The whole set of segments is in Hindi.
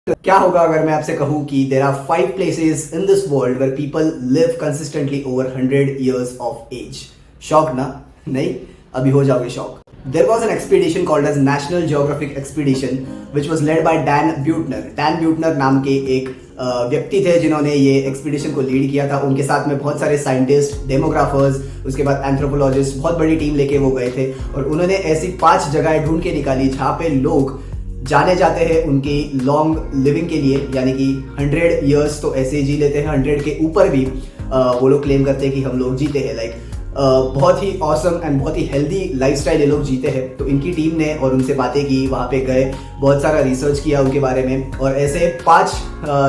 क्या होगा अगर मैं आपसे कहूं कि there are 5 places in this world where people live consistently over 100 years of age. Shock ना? नहीं, अभी हो जाओगे shock. There was an expedition called as National Geographic Expedition which was led by Dan Buettner। Dan Buettner नाम के एक व्यक्ति थे जिन्होंने ये एक्सपीडिशन को लीड किया था। उनके साथ में बहुत सारे साइंटिस्ट, डेमोग्राफर्स, उसके बाद एंथ्रोपोलॉजिस्ट, बहुत बड़ी टीम लेके वो गए थे और उन्होंने ऐसी 5 जगह ढूंढ के निकाली जहाँ पे लोग जाने जाते हैं उनकी लॉन्ग लिविंग के लिए, यानी कि 100 years तो ऐसे ही जी लेते हैं, 100 के ऊपर भी वो लोग क्लेम करते हैं कि हम लोग जीते हैं। लाइक बहुत ही ऑसम एंड बहुत ही हेल्दी लाइफस्टाइल ये लोग जीते हैं। तो इनकी टीम ने और उनसे बातें की, वहाँ पे गए, बहुत सारा रिसर्च किया उनके बारे में और ऐसे 5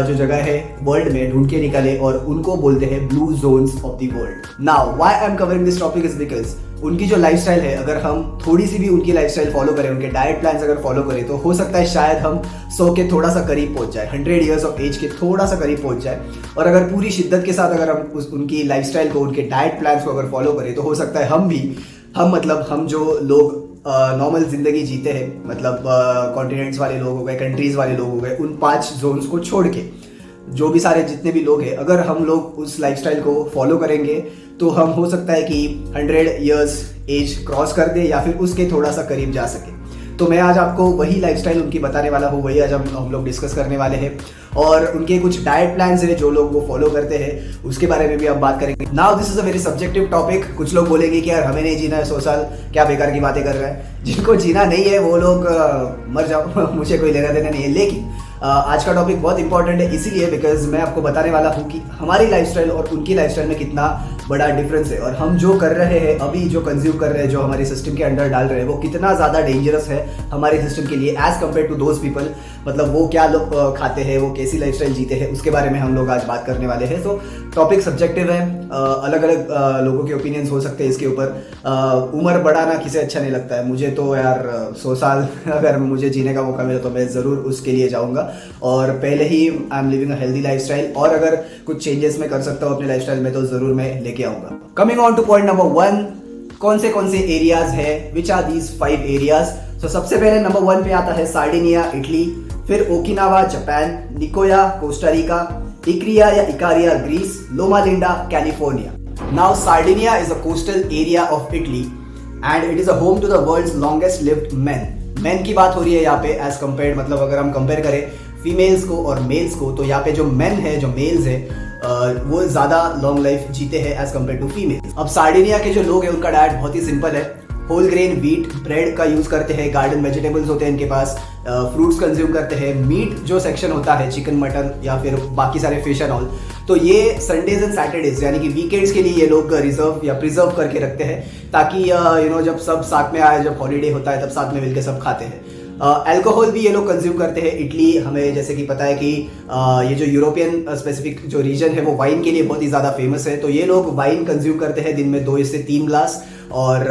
जो जगह है वर्ल्ड में ढूंढ के निकाले और उनको बोलते हैं blue zones of the world. Now why I am covering this topic is because उनकी जो लाइफस्टाइल है, अगर हम थोड़ी सी भी उनकी लाइफस्टाइल फॉलो करें, उनके डाइट प्लान्स अगर फॉलो करें, तो हो सकता है शायद हम 100 के थोड़ा सा करीब पहुंच जाए, 100 years ऑफ एज के थोड़ा सा करीब पहुंच जाए। और अगर पूरी शिद्दत के साथ अगर हम उनकी लाइफस्टाइल को, उनके डाइट प्लान्स को अगर फॉलो करें, तो हो सकता है हम जो लोग नॉर्मल जिंदगी जीते हैं, मतलब कॉन्टिनेंट्स वाले लोग हो गए, कंट्रीज वाले लोग हो गए, उन 5 जोन्स को छोड़ के जो भी सारे जितने भी लोग हैं, अगर हम लोग उस लाइफस्टाइल को फॉलो करेंगे तो हम हो सकता है कि 100 years एज क्रॉस कर दे या फिर उसके थोड़ा सा करीब जा सके। तो मैं आज आपको वही लाइफस्टाइल उनकी बताने वाला हूँ, वही आज हम लोग डिस्कस करने वाले हैं और उनके कुछ डाइट प्लान्स है जो लोग वो फॉलो करते हैं, उसके बारे में भी हम बात करेंगे। Now this is a very subjective topic. कुछ लोग बोलेंगे कि यार हमें नहीं जीना है 100 साल, क्या बेकार की बातें कर रहे हैं। जिनको जीना नहीं है वो लोग मर जाओ मुझे कोई लेना देना नहीं है। लेकिन आज का टॉपिक बहुत इंपॉर्टेंट है इसीलिए बिकॉज मैं आपको बताने वाला हूँ कि हमारी लाइफस्टाइल और उनकी लाइफस्टाइल में कितना बड़ा डिफरेंस है और हम जो कर रहे हैं अभी, जो कंज्यूम कर रहे हैं, जो हमारे सिस्टम के अंदर डाल रहे हैं, वो कितना ज़्यादा डेंजरस है हमारे सिस्टम के लिए as compared to those people. मतलब वो क्या लोग खाते हैं, वो कैसी लाइफस्टाइल जीते हैं, उसके बारे में हम लोग आज बात करने वाले हैं। तो टॉपिक सब्जेक्टिव है, अलग अलग लोगों के ओपिनियंस हो सकते हैं इसके ऊपर। उम्र बढ़ाना किसे अच्छा नहीं लगता है। मुझे तो यार 100 साल अगर मुझे जीने का मौका मिला तो मैं ज़रूर उसके लिए जाऊँगा और पहले ही I am living a healthy lifestyle और अगर कुछ चेंजेस मैं कर सकता हूँ अपने लाइफस्टाइल में तो ज़रूर मैं लेके आऊँगा। Coming on two point number 1, कौन से एरियाज है, विच आर दीज 5 एरियाज। तो सबसे पहले नंबर 1 पे आता है सार्डिनिया इटली, फिर Okinawa Japan, Nicoya Costa Rica, Ikaria या Ikaria Greece, Loma Linda California. Now Sardinia is a coastal area of Italy and it is a home to the world's longest lived man की बात हो रही है यहाँ पे एज कम्पेयर, मतलब अगर हम कंपेयर करें फीमेल्स को और मेल्स को, तो यहाँ पे जो मेन है, जो मेल्स है, वो ज्यादा लॉन्ग लाइफ जीते हैं एज कम्पेयर टू फीमेल्स। अब सार्डिनिया के जो लोग हैं उनका डाइट बहुत ही सिंपल है। होल ग्रेन व्हीट ब्रेड का यूज करते हैं, गार्डन वेजिटेबल्स होते हैं इनके पास, फ्रूट्स कंज्यूम करते हैं, मीट जो सेक्शन होता है, चिकन, मटन या फिर बाकी सारे फिश एंड ऑल, तो ये संडेज एंड सैटरडेज यानी कि वीकेंड्स के लिए ये लोग रिजर्व या प्रिजर्व करके रखते हैं ताकि जब सब साथ में आए, जब हॉलीडे होता है तब साथ में मिलकर सब खाते हैं। अल्कोहल भी ये लोग कंज्यूम करते हैं। इटली, हमें जैसे कि पता है कि ये जो यूरोपियन स्पेसिफिक जो रीजन है वो वाइन के लिए बहुत ही ज़्यादा फेमस है, तो ये लोग वाइन कंज्यूम करते हैं दिन में 2 से 3 ग्लास। और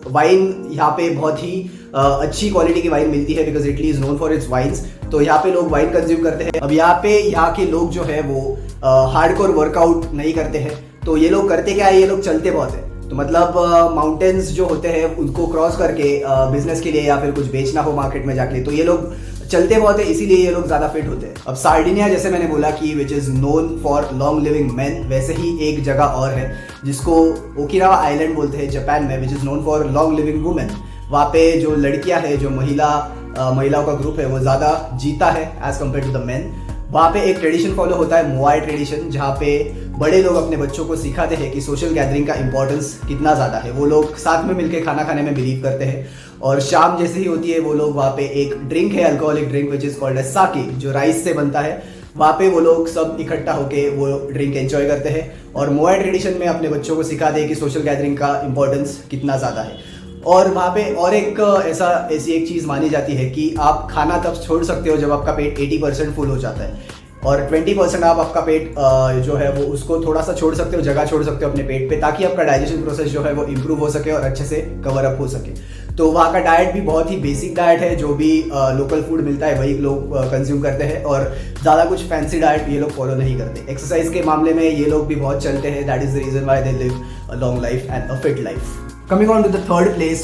वाइन यहाँ पे बहुत ही अच्छी क्वालिटी की वाइन मिलती है because Italy is known for its wines, तो यहाँ पे लोग वाइन कंज्यूम करते हैं। अब यहाँ के लोग जो है वो हार्डकोर वर्कआउट नहीं करते हैं, तो ये लोग करते क्या है, ये लोग चलते बहुत है। तो मतलब माउंटेन्स जो होते हैं उनको क्रॉस करके बिजनेस के लिए या फिर कुछ बेचना हो मार्केट में जाके, तो ये लोग चलते बहुत है, इसीलिए ये लोग ज्यादा फिट होते हैं। अब सार्डिनिया, जैसे मैंने बोला कि which is known for long living man, वैसे ही एक जगह और है जिसको ओकिनावा आइलैंड बोलते हैं जापान में, which is known for long living women. वहाँ पे जो लड़कियां है, जो महिलाओं का ग्रुप है, वो ज्यादा जीता है as compared to the man. वहाँ पे एक ट्रेडिशन फॉलो होता है, मोआई ट्रेडिशन, जहाँ पे बड़े लोग अपने बच्चों को सिखाते हैं कि सोशल गैदरिंग का इंपॉर्टेंस कितना ज़्यादा है। वो लोग साथ में मिलकर खाना खाने में बिलीव करते हैं और शाम जैसे ही होती है वो लोग वहाँ पे एक ड्रिंक है, alcoholic drink which is called as sake, जो राइस से बनता है, वहाँ पे वो लोग सब इकट्ठा होके वो ड्रिंक एंजॉय करते हैं और मोआई ट्रेडिशन में अपने बच्चों को सिखाते हैं कि सोशल गैदरिंग का इंपॉर्टेंस कितना ज़्यादा है। और वहाँ पे और एक ऐसी एक चीज़ मानी जाती है कि आप खाना तब छोड़ सकते हो जब आपका पेट 80% फुल हो जाता है और 20% आप आपका पेट जो है वो उसको थोड़ा सा छोड़ सकते हो, जगह छोड़ सकते हो अपने पेट पे, ताकि आपका डाइजेशन प्रोसेस जो है वो इम्प्रूव हो सके और अच्छे से कवर अप हो सके। तो वहाँ का डाइट भी बहुत ही बेसिक डाइट है, जो भी लोकल फूड मिलता है वही लोग कंज्यूम करते हैं और ज़्यादा कुछ फैंसी डाइट ये लोग फॉलो नहीं करते। एक्सरसाइज के मामले में ये लोग भी बहुत चलते हैं, that is the reason why they live a long life and a fit life. Coming on to the third place,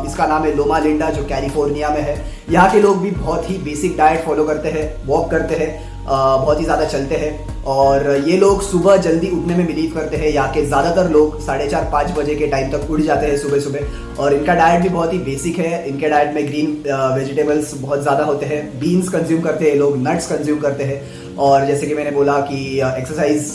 इसका नाम है लोमा लिंडा, जो कैलिफोर्निया में है। यहाँ के लोग भी बहुत ही बेसिक डाइट फॉलो करते हैं, वॉक करते हैं, बहुत ही ज़्यादा चलते हैं, और ये लोग सुबह जल्दी उठने में बिलीव करते हैं। यहाँ के ज़्यादातर लोग 4:30-5 बजे के टाइम तक उठ जाते हैं सुबह सुबह, और इनका डाइट भी बहुत ही बेसिक है। इनके डाइट में ग्रीन वेजिटेबल्स बहुत ज़्यादा होते हैं, बीन्स कंज्यूम करते हैं लोग, नट्स कंज्यूम करते हैं, और जैसे कि मैंने बोला कि एक्सरसाइज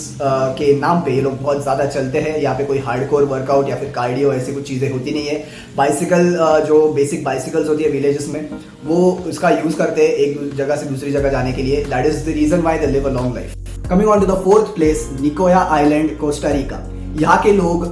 के नाम पे ये लोग बहुत ज़्यादा चलते हैं। यहाँ पे कोई हार्डकोर वर्कआउट या फिर कार्डियो ऐसी कुछ चीज़ें होती नहीं है। बाइसिकल, जो बेसिक बाइसिकल्स होती है विलेजेस में, वो उसका यूज़ करते हैं एक जगह से दूसरी जगह जाने के लिए। That is the reason why they live a long life. Coming on to the fourth place, Nicoya island, Costa Rica. यहाँ के लोग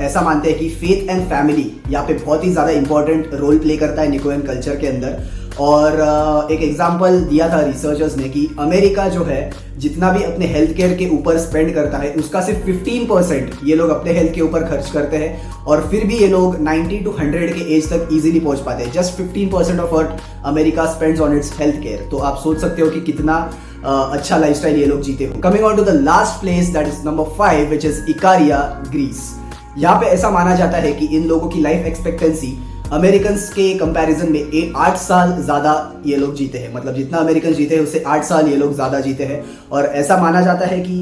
ऐसा मानते हैं कि फेथ एंड फैमिली यहाँ पे बहुत ही ज़्यादा इंपॉर्टेंट रोल प्ले करता है निकोयन कल्चर के अंदर। और एक एग्जांपल दिया था रिसर्चर्स ने कि अमेरिका जो है जितना भी अपने हेल्थ केयर के ऊपर स्पेंड करता है, उसका सिर्फ 15% ये लोग अपने हेल्थ के ऊपर खर्च करते हैं, और फिर भी ये लोग 90 to 100 के एज तक इजीली पहुंच पाते हैं। Just 15% of what America spends on it's health care. तो आप सोच सकते हो कि कितना अच्छा लाइफस्टाइल ये लोग जीते हो। Coming on to the last place, that is number 5, which is Ikaria, Greece. यहाँ पे ऐसा माना जाता है कि इन लोगों की लाइफ एक्सपेक्टेंसी अमेरिकन के कंपैरिजन में 8 साल ज़्यादा ये लोग जीते हैं। मतलब जितना अमेरिकन जीते हैं उससे 8 साल ये लोग ज़्यादा जीते हैं। और ऐसा माना जाता है कि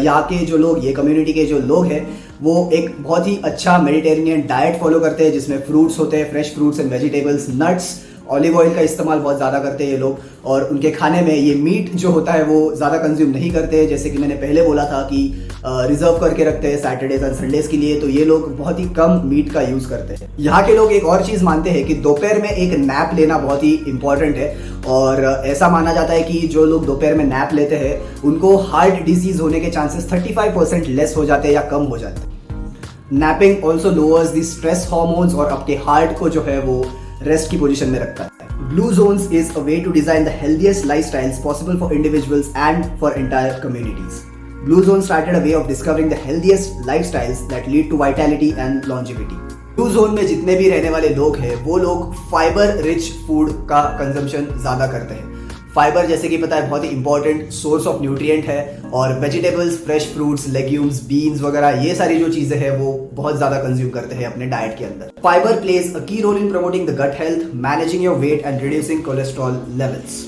यहाँ के जो लोग, ये कम्युनिटी के जो लोग हैं, वो एक बहुत ही अच्छा मेडिटेरेनियन डाइट फॉलो करते हैं, जिसमें फ्रूट्स होते हैं, fresh fruits and vegetables, nuts, olive oil का इस्तेमाल बहुत ज़्यादा करते हैं ये लोग। और उनके खाने में ये मीट जो होता है वो ज़्यादा कंज्यूम नहीं करते हैं, जैसे कि मैंने पहले बोला था कि रिजर्व करके रखते हैं सैटरडेज एंड संडेज के लिए। तो ये लोग बहुत ही कम मीट का यूज़ करते हैं। यहाँ के लोग एक और चीज़ मानते हैं कि दोपहर में एक नैप लेना बहुत ही इंपॉर्टेंट है, और ऐसा माना जाता है कि जो लोग दोपहर में नैप लेते हैं उनको हार्ट डिजीज होने के चांसेस 35% लेस हो जाते हैं या कम हो जाते हैं। Napping also lowers the stress hormones, और आपके हार्ट को जो है वो रेस्ट की पोजीशन में रखता है। Blue zones is a way to design the healthiest lifestyles possible for individuals and for entire communities. Blue Zone started a way of discovering the healthiest lifestyles that lead to vitality and longevity. Blue Zone में जितने भी रहने वाले लोग हैं वो लोग फाइबर रिच फूड का कंजम्पशन ज़्यादा करते हैं। फाइबर जैसे कि पता है बहुत ही इंपॉर्टेंट सोर्स ऑफ न्यूट्रिएंट है, और vegetables, fresh fruits, legumes, beans वगैरह ये सारी जो चीज़ें हैं वो बहुत ज़्यादा कंज्यूम करते हैं अपने डाइट के अंदर। Fibre plays a key role in promoting the gut health, managing your weight and reducing cholesterol levels.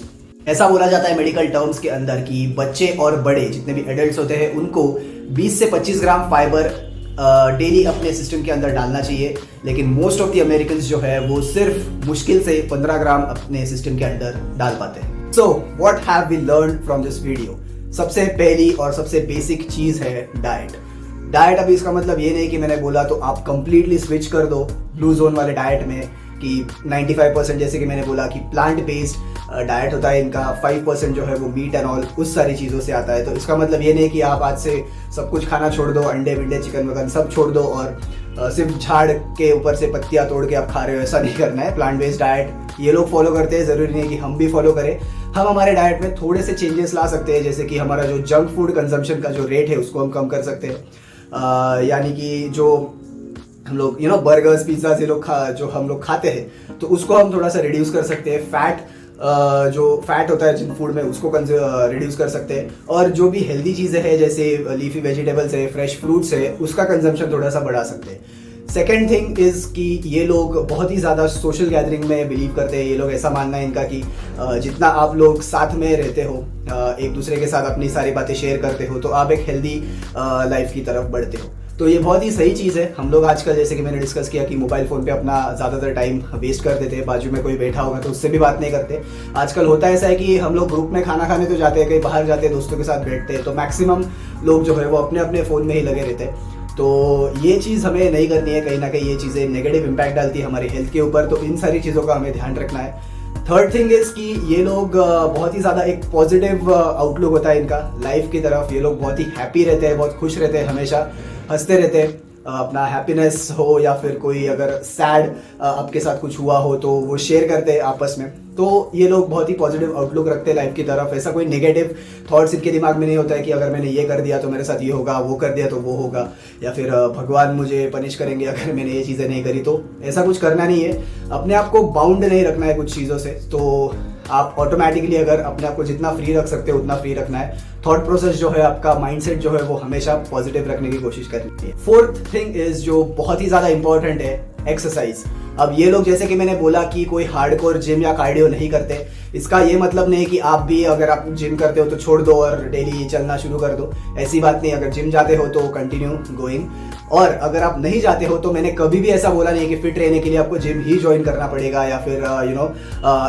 ऐसा बोला जाता है मेडिकल टर्म्स के अंदर कि बच्चे और बड़े जितने भी एडल्ट्स होते हैं उनको 20 से 25 ग्राम फाइबर डेली अपने सिस्टम के अंदर डालना चाहिए, लेकिन मोस्ट ऑफ द अमेरिकन जो है वो सिर्फ मुश्किल से 15 ग्राम अपने सिस्टम के अंदर डाल पाते हैं। So what have we learn from this video? सबसे पहली और सबसे बेसिक चीज़ है डाइट। डाइट अभी इसका मतलब ये नहीं कि मैंने बोला तो आप कंप्लीटली स्विच कर दो ब्लू जोन वाले डाइट में कि 95% जैसे कि मैंने बोला कि प्लांट बेस्ड डाइट होता है इनका, 5% जो है वो मीट एंड ऑल उस सारी चीज़ों से आता है। तो इसका मतलब ये नहीं कि आप आज से सब कुछ खाना छोड़ दो, अंडे विंडे चिकन वगैरह सब छोड़ दो और सिर्फ झाड़ के ऊपर से पत्तियाँ तोड़ के आप खा रहे हो, ऐसा नहीं करना है। प्लांट बेस्ड डाइट ये लोग फॉलो करते हैं, ज़रूरी नहीं कि हम भी फॉलो करें। हम हमारे डाइट में थोड़े से चेंजेस ला सकते हैं, जैसे कि हमारा जो जंक फूड कंजम्पशन का जो रेट है उसको हम कम कर सकते हैं। यानी कि जो हम लोग बर्गर्स पिज्ज़ा ये लोग जो हम लोग खाते हैं तो उसको हम थोड़ा सा रिड्यूस कर सकते हैं। फैट जो फैट होता है जंक फूड में उसको रिड्यूस कर सकते हैं, और जो भी हेल्दी चीज़ें हैं जैसे लीफी वेजिटेबल्स है, फ्रेश फ्रूट्स है, उसका कंजम्पशन थोड़ा सा बढ़ा सकते हैं। सेकेंड थिंग इज़ कि ये लोग बहुत ही ज़्यादा सोशल गैदरिंग में बिलीव करते हैं। ये लोग ऐसा मानना है इनका कि जितना आप लोग साथ में रहते हो, एक दूसरे के साथ अपनी सारी बातें शेयर करते हो, तो आप एक हेल्दी लाइफ की तरफ बढ़ते हो। तो ये बहुत ही सही चीज़ है। हम लोग आजकल जैसे कि मैंने डिस्कस किया कि मोबाइल फ़ोन पे अपना ज़्यादातर टाइम वेस्ट कर देते हैं, बाजू में कोई बैठा होगा तो उससे भी बात नहीं करते। आजकल होता ऐसा है कि हम लोग ग्रुप में खाना खाने तो जाते हैं, कहीं बाहर जाते हैं, दोस्तों के साथ बैठते हैं, तो मैक्सिमम लोग जो है वो अपने अपने फ़ोन में ही लगे रहते हैं। तो ये चीज़ हमें नहीं करनी है। कहीं ना कहीं ये चीज़ें नेगेटिव इम्पैक्ट डालती है हमारी हेल्थ के ऊपर, तो इन सारी चीज़ों का हमें ध्यान रखना है। थर्ड थिंग इज़ कि ये लोग बहुत ही ज़्यादा एक पॉजिटिव आउटलुक होता है इनका लाइफ की तरफ। ये लोग बहुत ही हैप्पी रहते हैं, बहुत खुश रहते हैं, हमेशा हंसते रहते हैं। अपना हैप्पीनेस हो या फिर कोई अगर सैड आपके साथ कुछ हुआ हो तो वो शेयर करते हैं आपस में। तो ये लोग बहुत ही पॉजिटिव आउटलुक रखते हैं लाइफ की तरफ। ऐसा कोई नेगेटिव थॉट्स इनके दिमाग में नहीं होता है कि अगर मैंने ये कर दिया तो मेरे साथ ये होगा, वो कर दिया तो वो होगा, या फिर भगवान मुझे पनिश करेंगे अगर मैंने ये चीज़ें नहीं करी। तो ऐसा कुछ करना नहीं है, अपने आप को बाउंड नहीं रखना है कुछ चीज़ों से। तो आप ऑटोमेटिकली अगर अपने आप को जितना फ्री रख सकते हो उतना फ्री रखना है। थॉट प्रोसेस जो है, आपका माइंडसेट जो है, वो हमेशा पॉजिटिव रखने की कोशिश करनी है। फोर्थ थिंग इज जो बहुत ही ज्यादा इंपॉर्टेंट है, एक्सरसाइज। अब ये लोग जैसे कि मैंने बोला कि कोई हार्डकोर जिम या कार्डियो नहीं करते, इसका ये मतलब नहीं कि आप भी अगर आप जिम करते हो तो छोड़ दो और डेली चलना शुरू कर दो, ऐसी बात नहीं। अगर जिम जाते हो तो कंटिन्यू गोइंग, और अगर आप नहीं जाते हो तो मैंने कभी भी ऐसा बोला नहीं कि फिट रहने के लिए आपको जिम ही ज्वाइन करना पड़ेगा या फिर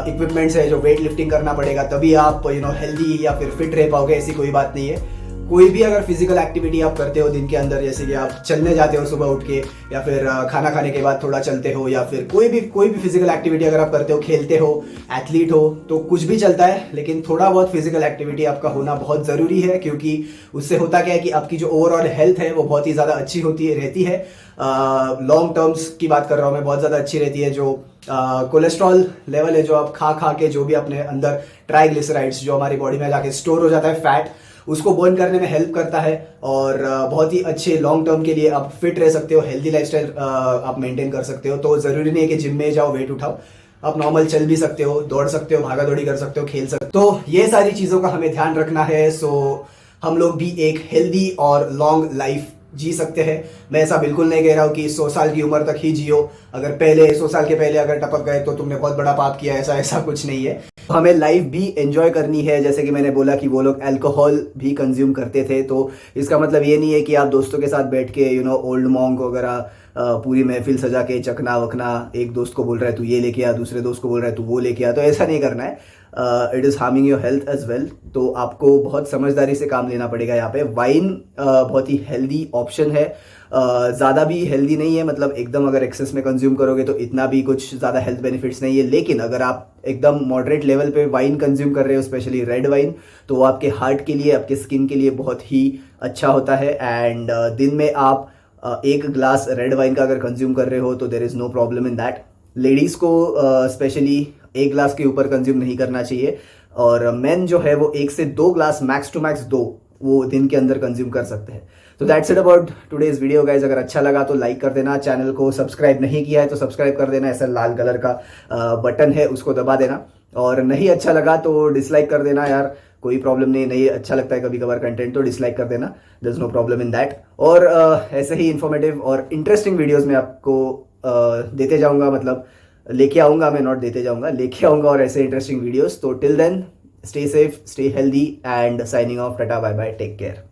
इक्विपमेंट्स है जो वेट लिफ्टिंग करना पड़ेगा तभी आप हेल्दी या फिर फिट रह पाओगे, ऐसी कोई बात नहीं है। कोई भी अगर फिजिकल एक्टिविटी आप करते हो दिन के अंदर, जैसे कि आप चलने जाते हो सुबह उठ के, या फिर खाना खाने के बाद थोड़ा चलते हो, या फिर कोई भी फिजिकल एक्टिविटी अगर आप करते हो, खेलते हो, एथलीट हो, तो कुछ भी चलता है, लेकिन थोड़ा बहुत फिजिकल एक्टिविटी आपका होना बहुत ज़रूरी है, क्योंकि उससे होता क्या है कि आपकी जो ओवरऑल हेल्थ है वो बहुत ही ज़्यादा अच्छी रहती है। लॉन्ग टर्म्स की बात कर रहा हूँ मैं, बहुत ज़्यादा अच्छी रहती है। जो कोलेस्ट्रॉल लेवल है जो आप खा के जो भी अपने अंदर ट्राइग्लिसराइड्स जो हमारी बॉडी में जाके स्टोर हो जाता है फैट, उसको बर्न करने में हेल्प करता है, और बहुत ही अच्छे लॉन्ग टर्म के लिए आप फिट रह सकते हो, हेल्दी लाइफस्टाइल आप मेंटेन कर सकते हो। तो ज़रूरी नहीं है कि जिम में जाओ वेट उठाओ, आप नॉर्मल चल भी सकते हो, दौड़ सकते हो, भागा दौड़ी कर सकते हो, खेल सकते हो। तो ये सारी चीज़ों का हमें ध्यान रखना है, सो हम लोग भी एक हेल्दी और लॉन्ग लाइफ जी सकते हैं। मैं ऐसा बिल्कुल नहीं कह रहा हूँ कि 100 साल की उम्र तक ही जियो, अगर पहले 100 साल के पहले अगर टपक गए तो तुमने बहुत बड़ा पाप किया, ऐसा कुछ नहीं है। हमें लाइफ भी एंजॉय करनी है। जैसे कि मैंने बोला कि वो लोग अल्कोहल भी कंज्यूम करते थे, तो इसका मतलब ये नहीं है कि आप दोस्तों के साथ बैठ के ओल्ड मॉन्क वगैरह पूरी महफिल सजा के चखना वखना, एक दोस्त को बोल रहा है तू ये लेके आ, दूसरे दोस्त को बोल रहा है तू वो लेके आ, तो ऐसा नहीं करना है। It is harming your health as well. तो आपको बहुत समझदारी से काम लेना पड़ेगा यहाँ पे। वाइन बहुत ही हेल्दी ऑप्शन है, ज़्यादा भी हेल्दी नहीं है, मतलब एकदम अगर एक्सेस में कंज्यूम करोगे तो इतना भी कुछ ज़्यादा हेल्थ बेनिफिट्स नहीं है। लेकिन अगर आप एकदम मॉडरेट लेवल पे वाइन कंज्यूम कर रहे हो, स्पेशली रेड वाइन, तो वो आपके हार्ट के लिए, आपके स्किन के लिए बहुत ही अच्छा होता है। एंड दिन में आप एक ग्लास रेड वाइन का अगर कंज्यूम कर रहे हो तो there is no problem in that. Ladies को स्पेशली एक ग्लास के ऊपर कंज्यूम नहीं करना चाहिए, और मेन जो है वो 1 से 2 ग्लास, मैक्स टू मैक्स 2 वो दिन के अंदर कंज्यूम कर सकते हैं। तो that's it about today's video guys. अगर अच्छा लगा तो लाइक कर देना, चैनल को सब्सक्राइब नहीं किया है तो सब्सक्राइब कर देना, ऐसा लाल कलर का बटन है उसको दबा देना, और नहीं अच्छा लगा तो डिसलाइक कर देना यार, कोई प्रॉब्लम नहीं अच्छा लगता है कभी कभार कंटेंट तो डिसलाइक कर देना, there is no problem in that. और ऐसे ही इन्फॉर्मेटिव और इंटरेस्टिंग वीडियोस मैं आपको देते जाऊंगा, मतलब लेके आऊंगा, मैं नॉट देते जाऊंगा, लेके आऊंगा, और ऐसे इंटरेस्टिंग वीडियोस। तो till then stay safe, stay healthy, and signing off, tata bye bye, take care.